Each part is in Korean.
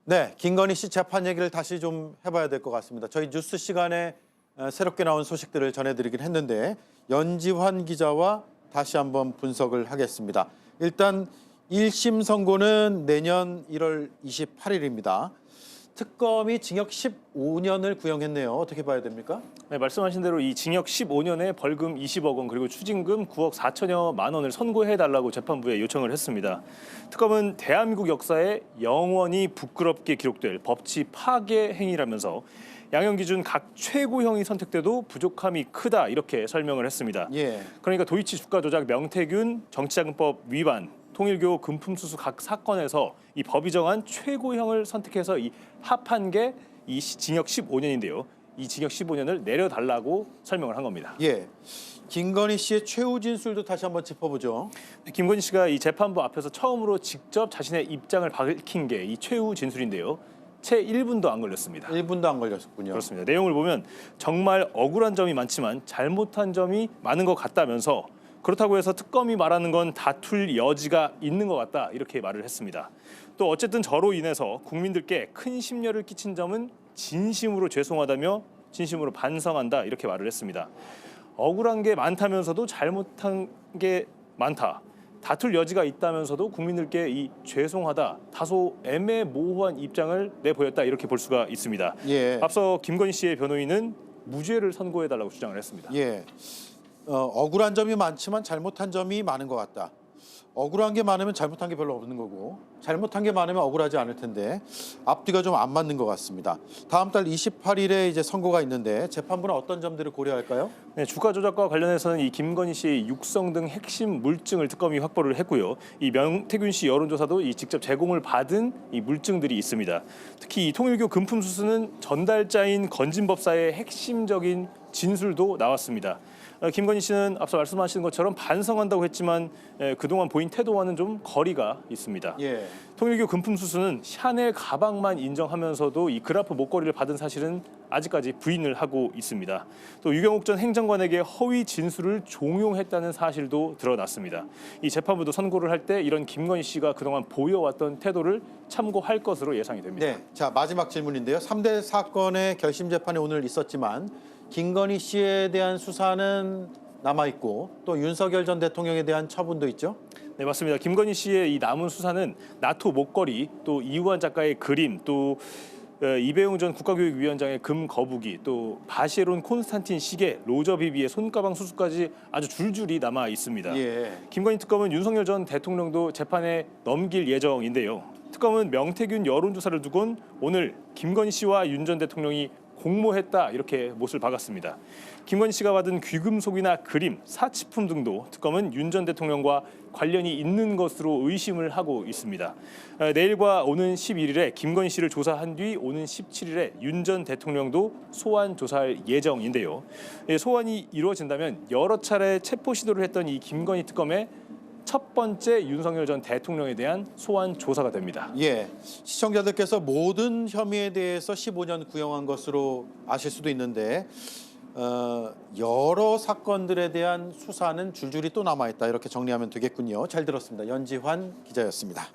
네, 김건희 씨 재판 얘기를 다시 좀 해봐야 될 것 같습니다. 저희 뉴스 시간에 새롭게 나온 소식들을 전해드리긴 했는데 연지환 기자와 다시 한번 분석을 하겠습니다. 일단 1심 선고는 내년 1월 28일입니다. 특검이 징역 15년을 구형했네요. 어떻게 봐야 됩니까? 네, 말씀하신 대로 이 징역 15년에 벌금 20억 원 그리고 추징금 9억 4천여만 원을 선고해달라고 재판부에 요청을 했습니다. 특검은 대한민국 역사에 영원히 부끄럽게 기록될 법치 파괴 행위라면서 양형 기준 각 최고형이 선택돼도 부족함이 크다 이렇게 설명을 했습니다. 예. 그러니까 도이치 주가 조작 명태균 정치자금법 위반 통일교 금품수수 각 사건에서 이 법이 정한 최고형을 선택해서 이 합한 게 이 징역 15년인데요. 이 징역 15년을 내려달라고 설명을 한 겁니다. 예. 김건희 씨의 최후 진술도 다시 한번 짚어보죠. 김건희 씨가 이 재판부 앞에서 처음으로 직접 자신의 입장을 밝힌 게 이 최후 진술인데요. 채 1분도 안 걸렸습니다. 1분도 안 걸렸군요. 그렇습니다. 내용을 보면 정말 억울한 점이 많지만 잘못한 점이 많은 것 같다면서 그렇다고 해서 특검이 말하는 건 다툴 여지가 있는 것 같다 이렇게 말을 했습니다. 또 어쨌든 저로 인해서 국민들께 큰 심려를 끼친 점은 진심으로 죄송하다며 진심으로 반성한다 이렇게 말을 했습니다. 억울한 게 많다면서도 잘못한 게 많다. 다툴 여지가 있다면서도 국민들께 이 죄송하다 다소 애매모호한 입장을 내보였다 이렇게 볼 수가 있습니다. 예. 앞서 김건희 씨의 변호인은 무죄를 선고해달라고 주장을 했습니다. 예. 억울한 점이 많지만 잘못한 점이 많은 것 같다. 억울한 게 많으면 잘못한 게 별로 없는 거고 잘못한 게 많으면 억울하지 않을 텐데 앞뒤가 좀 안 맞는 것 같습니다. 다음 달 28일에 이제 선고가 있는데 재판부는 어떤 점들을 고려할까요? 네, 주가 조작과 관련해서는 이 김건희 씨의 육성 등 핵심 물증을 특검이 확보를 했고요. 이 명태균 씨 여론조사도 이 직접 제공을 받은 이 물증들이 있습니다. 특히 이 통일교 금품 수수는 전달자인 건진법사의 핵심적인 진술도 나왔습니다. 김건희 씨는 앞서 말씀하신 것처럼 반성한다고 했지만 그동안 보인 태도와는 좀 거리가 있습니다. 예. 통일교 금품 수수는 샤넬 가방만 인정하면서도 이 그라프 목걸이를 받은 사실은 아직까지 부인을 하고 있습니다. 또 유경옥 전 행정관에게 허위 진술을 종용했다는 사실도 드러났습니다. 이 재판부도 선고를 할 때 이런 김건희 씨가 그동안 보여왔던 태도를 참고할 것으로 예상이 됩니다. 네. 자, 마지막 질문인데요. 3대 사건의 결심 재판이 오늘 있었지만 김건희 씨에 대한 수사는 남아있고 또 윤석열 전 대통령에 대한 처분도 있죠? 네, 맞습니다. 김건희 씨의 이 남은 수사는 나토 목걸이, 또 이우환 작가의 그림, 또 이배용 전 국가교육위원장의 금 거북이, 또 바시에론 콘스탄틴 시계, 로저 비비의 손가방 수수까지 아주 줄줄이 남아 있습니다. 예. 김건희 특검은 윤석열 전 대통령도 재판에 넘길 예정인데요. 특검은 명태균 여론조사를 두곤 오늘 김건희 씨와 윤 전 대통령이 공모했다 이렇게 못을 박았습니다. 김건희 씨가 받은 귀금속이나 그림, 사치품 등도 특검은 윤 전 대통령과 관련이 있는 것으로 의심을 하고 있습니다. 내일과 오는 11일에 김건희 씨를 조사한 뒤 오는 17일에 윤 전 대통령도 소환 조사할 예정인데요. 소환이 이루어진다면 여러 차례 체포 시도를 했던 이 김건희 특검의 첫 번째 윤석열 전 대통령에 대한 소환 조사가 됩니다. 예, 시청자들께서 모든 혐의에 대해서 15년 구형한 것으로 아실 수도 있는데 여러 사건들에 대한 수사는 줄줄이 또 남아있다 이렇게 정리하면 되겠군요. 잘 들었습니다. 연지환 기자였습니다.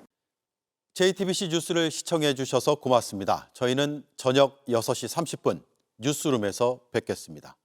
JTBC 뉴스를 시청해 주셔서 고맙습니다. 저희는 저녁 6시 30분 뉴스룸에서 뵙겠습니다.